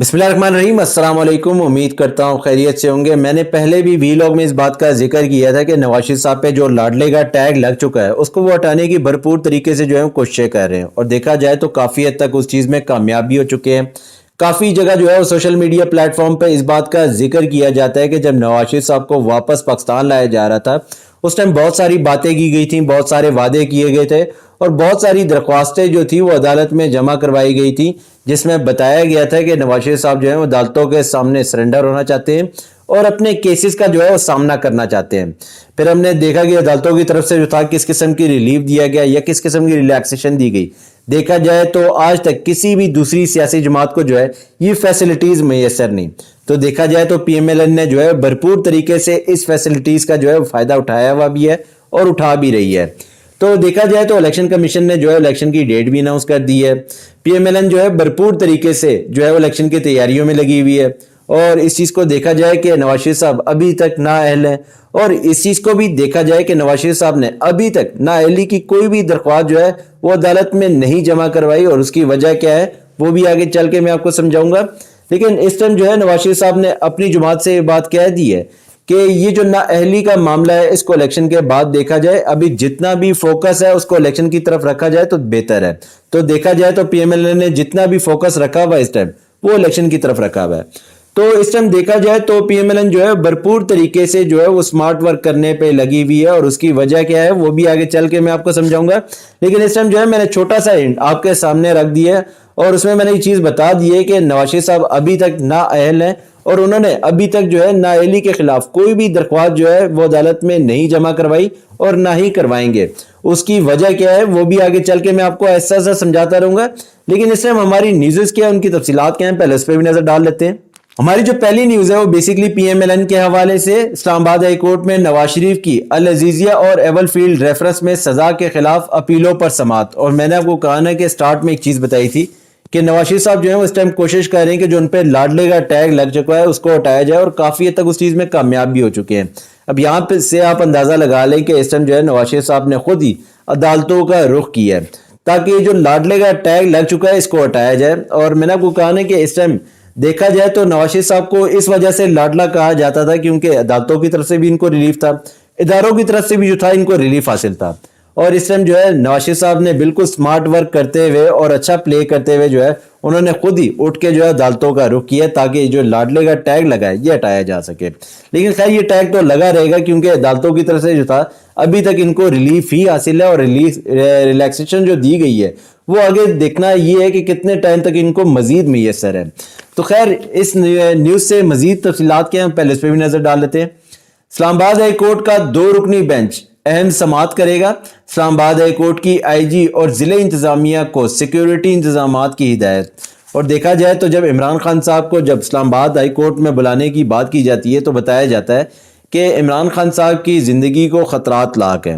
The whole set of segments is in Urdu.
بسم اللہ الرحمن الرحیم۔ السلام علیکم، امید کرتا ہوں خیریت سے ہوں گے۔ میں نے پہلے بھی ویلاگ میں اس بات کا ذکر کیا تھا کہ نواز شریف صاحب پہ جو لاڈلے کا ٹیگ لگ چکا ہے اس کو وہ ہٹانے کی بھرپور طریقے سے جو ہے کوششیں کر رہے ہیں، اور دیکھا جائے تو کافی حد تک اس چیز میں کامیاب بھی ہو چکے ہیں۔ کافی جگہ جو ہے وہ سوشل میڈیا پلیٹ فارم پہ اس بات کا ذکر کیا جاتا ہے کہ جب نواز شریف صاحب کو واپس پاکستان لایا جا رہا تھا اس ٹائم بہت ساری باتیں کی گئی تھیں، بہت سارے وعدے کیے گئے تھے، اور بہت ساری درخواستیں جو تھی وہ عدالت میں جمع کروائی گئی تھی، جس میں بتایا گیا تھا کہ نواز شریف صاحب جو ہیں وہ عدالتوں کے سامنے سرنڈر ہونا چاہتے ہیں اور اپنے کیسز کا جو ہے وہ سامنا کرنا چاہتے ہیں۔ پھر ہم نے دیکھا کہ عدالتوں کی طرف سے جو تھا کس قسم کی ریلیف دیا گیا یا کس قسم کی ریلیکسیشن دی گئی۔ دیکھا جائے تو آج تک کسی بھی دوسری سیاسی جماعت کو جو ہے یہ فیسلٹیز میسر نہیں۔ تو دیکھا جائے تو پی ایم ایل این نے جو ہے بھرپور طریقے سے اس فیسلٹیز کا جو ہے فائدہ اٹھایا ہوا بھی ہے اور اٹھا بھی رہی ہے۔ تو دیکھا جائے تو الیکشن کمیشن نے جو ہے الیکشن کی ڈیٹ بھی اناؤنس کر دی ہے۔ پی ایم ایل این جو ہے بھرپور طریقے سے جو ہے وہ الیکشن کی تیاریوں میں لگی ہوئی ہے، اور اس چیز کو دیکھا جائے کہ نواز شریف صاحب ابھی تک نااہل ہیں، اور اس چیز کو بھی دیکھا جائے کہ نواز شریف صاحب نے ابھی تک نااہلی کی کوئی بھی درخواست جو ہے وہ عدالت میں نہیں جمع کروائی، اور اس کی وجہ کیا ہے وہ بھی آگے چل کے میں آپ کو سمجھاؤں گا۔ لیکن اس ٹائم جو ہے نواز شریف صاحب نے اپنی جماعت سے یہ بات کہہ دی ہے کہ یہ جو نااہلی کا معاملہ ہے اس کو الیکشن کے بعد دیکھا جائے، ابھی جتنا بھی فوکس ہے اس کو الیکشن کی طرف رکھا جائے تو بہتر ہے۔ تو دیکھا جائے تو پی ایم ایل اے نے جتنا بھی فوکس رکھا ہوا ہے اس ٹائم وہ الیکشن کی طرف رکھا ہوا ہے۔ تو اس ٹائم دیکھا جائے تو پی ایم ایل این جو ہے بھرپور طریقے سے جو ہے وہ سمارٹ ورک کرنے پہ لگی ہوئی ہے، اور اس کی وجہ کیا ہے وہ بھی آگے چل کے میں آپ کو سمجھاؤں گا۔ لیکن اس ٹائم جو ہے میں نے چھوٹا سا ہنٹ آپ کے سامنے رکھ دیا ہے، اور اس میں نے یہ چیز بتا دی ہے کہ نواز شریف صاحب ابھی تک نااہل ہیں، اور انہوں نے ابھی تک جو ہے نااہلی کے خلاف کوئی بھی درخواست جو ہے وہ عدالت میں نہیں جمع کروائی اور نہ ہی کروائیں گے۔ اس کی وجہ کیا ہے وہ بھی آگے چل کے میں آپ کو ایسا ایسا سمجھاتا رہوں گا۔ لیکن اس ٹائم ہماری نیوزز کیا ہے، ان کی تفصیلات کیا ہیں، پہلے اس پہ بھی نظر ڈال لیتے ہیں۔ ہماری جو پہلی نیوز ہے وہ basically P M L N کے حوالے سے اسلام آباد ہائی کورٹ میں نواز شریف کی العزیزیہ اور ایول فیلڈ ریفرنس میں سزا کے خلاف اپیلوں پر سماعت۔ اور میں نے آپ کو کہا نا کہ سٹارٹ میں ایک چیز بتائی تھی کہ نواز شریف صاحب جو ہیں وہ اس ٹائم کوشش کر رہے ہیں کہ جو ان پہ لاڈلے کا ٹیگ لگ چکا ہے اس کو ہٹایا جائے، اور کافی حد تک اس چیز میں کامیاب بھی ہو چکے ہیں۔ اب یہاں پہ سے آپ اندازہ لگا لیں کہ اس ٹائم جو ہے نواز شریف صاحب نے خود ہی عدالتوں کا رخ کیا ہے تاکہ جو لاڈلے کا ٹیگ لگ چکا ہے اس کو ہٹایا جائے۔ اور میں نے آپ کو کہا نا کہ اس ٹائم دیکھا جائے تو نواز شریف صاحب کو اس وجہ سے لاڈلا کہا جاتا تھا کیونکہ عدالتوں کی طرف سے بھی ان کو ریلیف تھا، اداروں کی طرف سے بھی جو تھا ان کو ریلیف حاصل تھا۔ اور اس ٹائم جو ہے نواز شریف صاحب نے بالکل سمارٹ ورک کرتے ہوئے اور اچھا پلے کرتے ہوئے جو ہے انہوں نے خود ہی اٹھ کے جو ہے عدالتوں کا رخ کیا تاکہ جو لاڈلے کا ٹیگ لگا ہے یہ ہٹایا جا سکے۔ لیکن خیر یہ ٹیگ تو لگا رہے گا کیونکہ عدالتوں کی طرف سے جو تھا ابھی تک ان کو ریلیف ہی حاصل ہے، اور ریلیکسیشن جو دی گئی ہے وہ آگے دیکھنا یہ ہے کہ کتنے ٹائم تک ان کو مزید میسر ہے۔ تو خیر اس نیوز سے مزید تفصیلات کیا ہیں پہلے اس پہ بھی نظر ڈال لیتے ہیں۔ اسلام آباد ہائی کورٹ کا 2 رکنی بینچ اہم سماعت کرے گا۔ اسلام آباد ہائی کورٹ کی آئی جی اور ضلع انتظامیہ کو سیکیورٹی انتظامات کی ہدایت۔ اور دیکھا جائے تو جب عمران خان صاحب کو جب اسلام آباد ہائی کورٹ میں بلانے کی بات کی جاتی ہے تو بتایا جاتا ہے کہ عمران خان صاحب کی زندگی کو خطرات لاحق ہیں،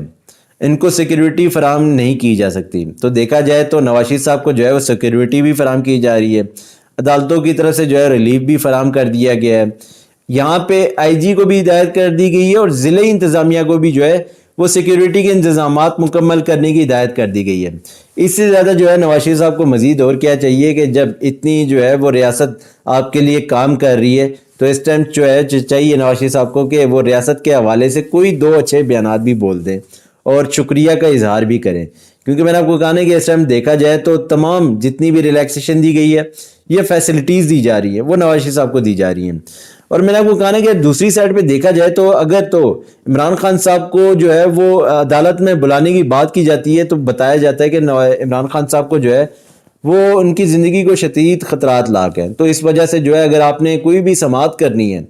ان کو سیکیورٹی فراہم نہیں کی جا سکتی۔ تو دیکھا جائے تو نواز شریف صاحب کو جو ہے وہ سیکیورٹی بھی فراہم کی جا رہی ہے، عدالتوں کی طرف سے جو ہے ریلیف بھی فراہم کر دیا گیا ہے، یہاں پہ آئی جی کو بھی ہدایت کر دی گئی ہے، اور ضلع انتظامیہ کو بھی جو ہے وہ سیکیورٹی کے انتظامات مکمل کرنے کی ہدایت کر دی گئی ہے۔ اس سے زیادہ جو ہے نواز شریف صاحب کو مزید اور کیا چاہیے کہ جب اتنی جو ہے وہ ریاست آپ کے لیے کام کر رہی ہے تو اس ٹائم جو ہے چاہیے نواز شریف صاحب کو کہ وہ ریاست کے حوالے سے کوئی 2 اچھے بیانات بھی بول دیں اور شکریہ کا اظہار بھی کریں، کیونکہ میں نے آپ کو کہا نا کہ اس ٹائم دیکھا جائے تو تمام جتنی بھی ریلیکسیشن دی گئی ہے یہ فیسلٹیز دی جا رہی ہیں وہ نواز شریف صاحب کو دی جا رہی ہیں۔ اور میں نے آپ کو کہا نا کہ دوسری سائڈ پہ دیکھا جائے تو اگر تو عمران خان صاحب کو جو ہے وہ عدالت میں بلانے کی بات کی جاتی ہے تو بتایا جاتا ہے کہ عمران خان صاحب کو جو ہے وہ ان کی زندگی کو شدید خطرات لاحق ہیں۔ تو اس وجہ سے جو ہے اگر آپ نے کوئی بھی سماعت کرنی ہے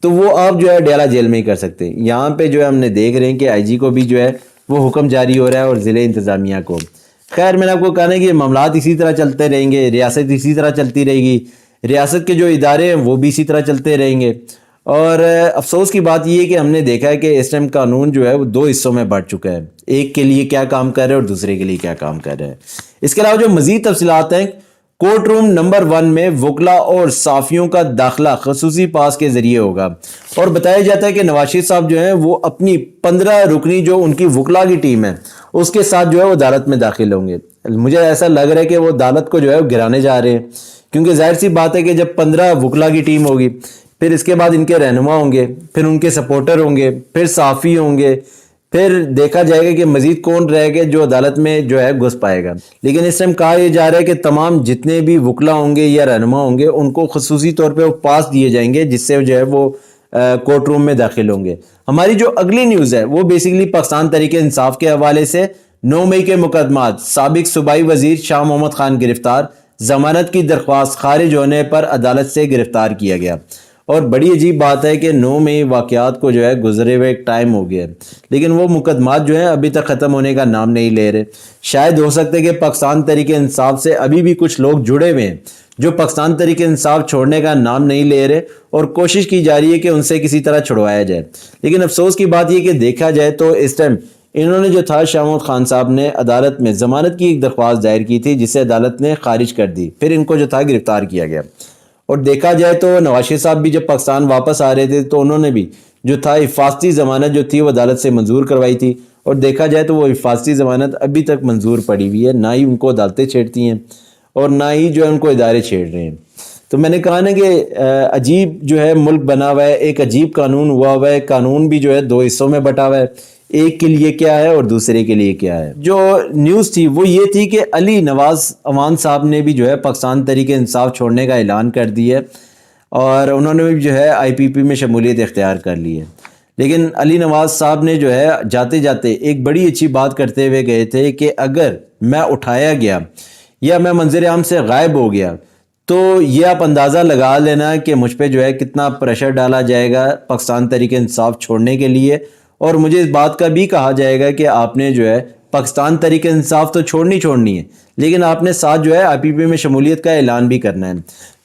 تو وہ آپ جو ہے ڈیالہ جیل میں ہی کر سکتے ہیں۔ یہاں پہ جو ہے ہم نے دیکھ رہے ہیں کہ آئی جی کو بھی جو ہے وہ حکم جاری ہو رہا ہے اور ضلع انتظامیہ کو۔ خیر میں نے آپ کو کہا نا کہ معاملات اسی طرح چلتے رہیں گے، ریاست اسی طرح چلتی رہے گی، ریاست کے جو ادارے ہیں وہ بھی اسی طرح چلتے رہیں گے۔ اور افسوس کی بات یہ ہے کہ ہم نے دیکھا ہے کہ اس ٹائم قانون جو ہے وہ 2 حصوں میں بٹ چکا ہے، ایک کے لیے کیا کام کر رہے ہیں اور دوسرے کے لیے کیا کام کر رہے ہیں۔ اس کے علاوہ جو مزید تفصیلات ہیں، کورٹ روم نمبر 1 میں وکلا اور صحافیوں کا داخلہ خصوصی پاس کے ذریعے ہوگا، اور بتایا جاتا ہے کہ نواز شریف صاحب جو ہیں وہ اپنی 15 رکنی جو ان کی وکلا کی ٹیم ہے اس کے ساتھ جو ہے وہ عدالت میں داخل ہوں گے۔ مجھے ایسا لگ رہا ہے کہ وہ عدالت کو جو ہے وہ گرانے جا رہے ہیں، کیونکہ ظاہر سی بات ہے کہ جب 15 وکلا کی ٹیم ہوگی، پھر اس کے بعد ان کے رہنما ہوں گے، پھر ان کے سپورٹر ہوں گے، پھر صحافی ہوں گے، پھر دیکھا جائے گا کہ مزید کون رہے گا جو عدالت میں جو ہے گھس پائے گا۔ لیکن اس ٹائم کہا یہ جا رہا ہے کہ تمام جتنے بھی وکلا ہوں گے یا رہنما ہوں گے ان کو خصوصی طور پہ وہ پاس دیے جائیں گے، جس سے جو ہے وہ کورٹ روم میں داخل ہوں گے۔ ہماری جو اگلی نیوز ہے وہ بیسیکلی پاکستان تحریک انصاف کے حوالے سے 9 مئی کے مقدمات، سابق صوبائی وزیر شاہ محمد خان گرفتار، ضمانت کی درخواست خارج ہونے پر عدالت سے گرفتار کیا گیا۔ اور بڑی عجیب بات ہے کہ 9 مئی واقعات کو جو ہے گزرے ہوئے ایک ٹائم ہو گیا ہے، لیکن وہ مقدمات جو ہیں ابھی تک ختم ہونے کا نام نہیں لے رہے۔ شاید ہو سکتا ہے کہ پاکستان تحریک انصاف سے ابھی بھی کچھ لوگ جڑے ہوئے ہیں جو پاکستان تحریک انصاف چھوڑنے کا نام نہیں لے رہے، اور کوشش کی جا رہی ہے کہ ان سے کسی طرح چھڑوایا جائے۔ لیکن افسوس کی بات یہ کہ دیکھا جائے تو اس ٹائم انہوں نے جو تھا، شاہ محمد خان صاحب نے عدالت میں ضمانت کی ایک درخواست دائر کی تھی جسے عدالت نے خارج کر دی، پھر ان کو جو تھا گرفتار کیا گیا۔ اور دیکھا جائے تو نواز شریف صاحب بھی جب پاکستان واپس آ رہے تھے تو انہوں نے بھی جو تھا حفاظتی ضمانت جو تھی وہ عدالت سے منظور کروائی تھی، اور دیکھا جائے تو وہ حفاظتی ضمانت ابھی تک منظور پڑی ہوئی ہے، نہ ہی ان کو عدالتیں چھیڑتی ہیں اور نہ ہی جو ہے ان کو ادارے چھیڑ رہے ہیں۔ تو میں نے کہا نا کہ عجیب جو ہے ملک بنا ہوا ہے، ایک عجیب قانون ہوا ہوا ہے، قانون بھی جو ہے 2 حصوں میں بٹا ہوا ہے، ایک کے لیے کیا ہے اور دوسرے کے لیے کیا ہے۔ جو نیوز تھی وہ یہ تھی کہ علی نواز امان صاحب نے بھی جو ہے پاکستان تحریک انصاف چھوڑنے کا اعلان کر دیا ہے، اور انہوں نے بھی جو ہے IPP میں شمولیت اختیار کر لی ہے۔ لیکن علی نواز صاحب نے جو ہے جاتے جاتے ایک بڑی اچھی بات کرتے ہوئے گئے تھے کہ اگر میں اٹھایا گیا یا میں منظر عام سے غائب ہو گیا تو یہ آپ اندازہ لگا لینا کہ مجھ پہ جو ہے کتنا پریشر ڈالا جائے گا پاکستان تحریک انصاف چھوڑنے کے لیے، اور مجھے اس بات کا بھی کہا جائے گا کہ آپ نے جو ہے پاکستان تحریک انصاف تو چھوڑنی ہے، لیکن آپ نے ساتھ جو ہے IPP میں شمولیت کا اعلان بھی کرنا ہے۔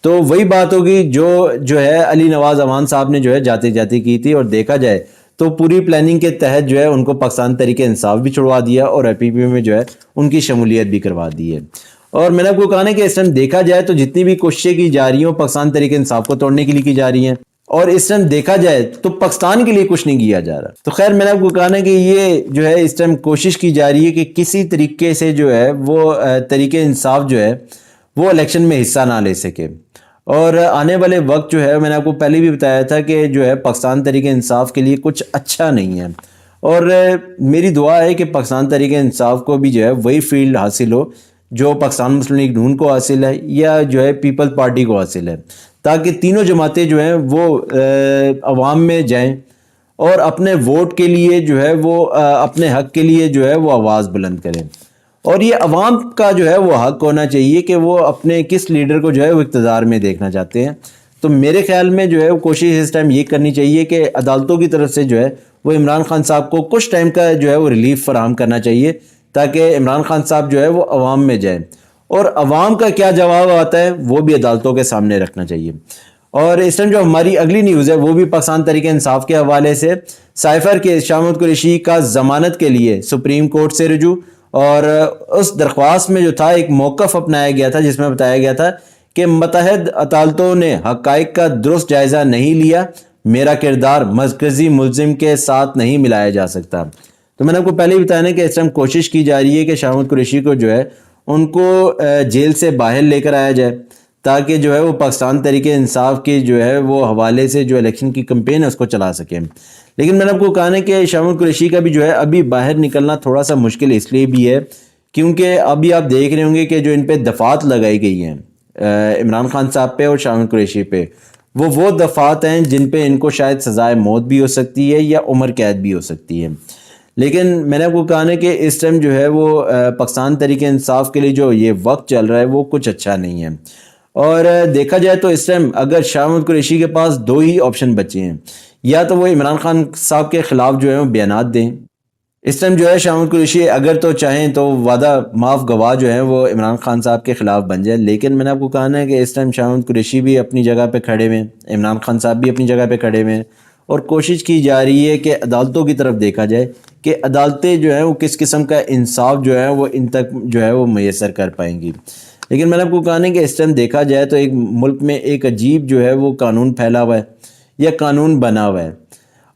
تو وہی بات ہوگی جو ہے علی نواز امان صاحب نے جو ہے جاتے جاتے کی تھی، اور دیکھا جائے تو پوری پلاننگ کے تحت جو ہے ان کو پاکستان تحریک انصاف بھی چھڑوا دیا اور IPP میں جو ہے ان کی شمولیت بھی کروا دی ہے۔ اور میں نے آپ کو کہا نا کہ اس ٹائم دیکھا جائے تو جتنی بھی کوششیں کی جا رہی ہیں پاکستان تحریک انصاف کو توڑنے کے لیے کی جا رہی ہیں، اور اس ٹائم دیکھا جائے تو پاکستان کے لیے کچھ نہیں کیا جا رہا۔ تو خیر میں نے آپ کو کہا نا کہ یہ جو ہے اس ٹائم کوشش کی جا رہی ہے کہ کسی طریقے سے جو ہے وہ تحریک انصاف جو ہے وہ الیکشن میں حصہ نہ لے سکے، اور آنے والے وقت جو ہے میں نے آپ کو پہلے بھی بتایا تھا کہ جو ہے پاکستان تحریک انصاف کے لیے کچھ اچھا نہیں ہے، اور میری دعا ہے کہ پاکستان تحریک انصاف کو بھی جو ہے وہی فیلڈ حاصل ہو جو پاکستان مسلم لیگ نون کو حاصل ہے یا جو ہے پیپل پارٹی کو حاصل ہے، تاکہ تینوں جماعتیں جو ہیں وہ عوام میں جائیں اور اپنے ووٹ کے لیے جو ہے وہ اپنے حق کے لیے جو ہے وہ آواز بلند کریں۔ اور یہ عوام کا جو ہے وہ حق ہونا چاہیے کہ وہ اپنے کس لیڈر کو جو ہے وہ اقتدار میں دیکھنا چاہتے ہیں۔ تو میرے خیال میں جو ہے وہ کوشش اس ٹائم یہ کرنی چاہیے کہ عدالتوں کی طرف سے جو ہے وہ عمران خان صاحب کو کچھ ٹائم کا جو ہے وہ ریلیف فراہم کرنا چاہیے، تاکہ عمران خان صاحب جو ہے وہ عوام میں جائیں، اور عوام کا کیا جواب آتا ہے وہ بھی عدالتوں کے سامنے رکھنا چاہیے۔ اور اس ٹائم جو ہماری اگلی نیوز ہے وہ بھی پاکستان تحریک انصاف کے حوالے سے، سائفر کے شاہ محمود قریشی کا ضمانت کے لیے سپریم کورٹ سے رجوع، اور اس درخواست میں جو تھا ایک موقف اپنایا گیا تھا جس میں بتایا گیا تھا کہ متحد عدالتوں نے حقائق کا درست جائزہ نہیں لیا، میرا کردار مرکزی ملزم کے ساتھ نہیں ملایا جا سکتا۔ تو میں نے آپ کو پہلے ہی بتایا نا کہ اس ٹائم کوشش کی جا رہی ہے کہ شاہ محمود قریشی کو جو ہے ان کو جیل سے باہر لے کر آیا جائے، تاکہ جو ہے وہ پاکستان تحریک انصاف کی جو ہے وہ حوالے سے جو الیکشن کی کمپین ہے اس کو چلا سکیں۔ لیکن میں نے آپ کو کہا نا کہ شاہ محمود قریشی کا بھی جو ہے ابھی باہر نکلنا تھوڑا سا مشکل اس لیے بھی ہے کیونکہ ابھی آپ دیکھ رہے ہوں گے کہ جو ان پہ دفعات لگائی گئی ہیں عمران خان صاحب پہ اور شاہ محمود قریشی پہ، وہ دفعات ہیں جن پہ ان کو شاید سزائے موت بھی ہو سکتی ہے یا عمر قید بھی ہو سکتی ہے۔ لیکن میں نے آپ کو کہا نا کہ اس ٹائم جو ہے وہ پاکستان تحریک انصاف کے لیے جو یہ وقت چل رہا ہے وہ کچھ اچھا نہیں ہے، اور دیکھا جائے تو اس ٹائم اگر شاہ محمود قریشی کے پاس 2 ہی آپشن بچے ہیں، یا تو وہ عمران خان صاحب کے خلاف جو ہے وہ بیانات دیں۔ اس ٹائم جو ہے شاہ محمود قریشی اگر تو چاہیں تو وعدہ معاف گواہ جو ہیں وہ عمران خان صاحب کے خلاف بن جائے، لیکن میں نے آپ کو کہا ہے کہ اس ٹائم شاہ محمود قریشی بھی اپنی جگہ پہ کھڑے ہوئے ہیں، عمران خان صاحب بھی اپنی جگہ پہ کھڑے ہوئے ہیں، اور کوشش کی جا رہی ہے کہ عدالتوں کی طرف دیکھا جائے کہ عدالتیں جو ہیں وہ کس قسم کا انصاف جو ہے وہ ان تک جو ہے وہ میسر کر پائیں گی۔ لیکن میں نے آپ کو کہا کہ اس ٹائم دیکھا جائے تو ایک ملک میں ایک عجیب جو ہے وہ قانون پھیلا ہوا ہے یا قانون بنا ہوا ہے،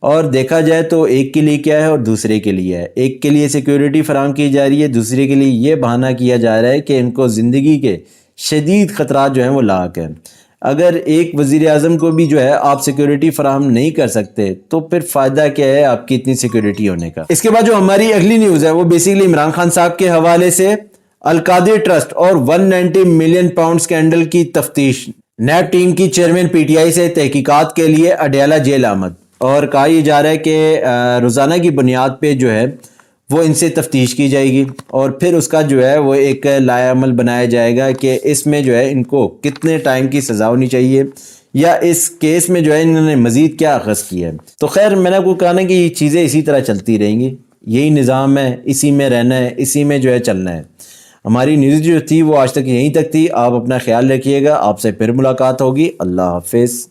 اور دیکھا جائے تو ایک کے لیے کیا ہے اور دوسرے کے لیے ہے۔ ایک کے لیے سیکیورٹی فراہم کی جا رہی ہے، دوسرے کے لیے یہ بہانہ کیا جا رہا ہے کہ ان کو زندگی کے شدید خطرات جو ہیں وہ لاحق ہیں۔ اگر ایک وزیر اعظم کو بھی جو ہے آپ سیکیورٹی فراہم نہیں کر سکتے تو پھر فائدہ کیا ہے آپ کی اتنی سیکیورٹی ہونے کا۔ اس کے بعد جو ہماری اگلی نیوز ہے وہ بیسیکلی عمران خان صاحب کے حوالے سے القادر ٹرسٹ اور 190 ملین پاؤنڈ سکینڈل کی تفتیش۔ نیب ٹیم کی چیئرمین پی ٹی آئی سے تحقیقات کے لیے اڈیالہ جیل آمد، اور کہا یہ جا رہا ہے کہ روزانہ کی بنیاد پہ جو ہے وہ ان سے تفتیش کی جائے گی اور پھر اس کا جو ہے وہ ایک لائحہ عمل بنایا جائے گا کہ اس میں جو ہے ان کو کتنے ٹائم کی سزا ہونی چاہیے یا اس کیس میں جو ہے انہوں نے مزید کیا اخذ کیا ہے۔ تو خیر میں نے آپ کو کہا نا کہ یہ چیزیں اسی طرح چلتی رہیں گی، یہی نظام ہے، اسی میں رہنا ہے، اسی میں جو ہے چلنا ہے۔ ہماری نیوز جو تھی وہ آج تک یہیں تک تھی۔ آپ اپنا خیال رکھیے گا، آپ سے پھر ملاقات ہوگی۔ اللہ حافظ۔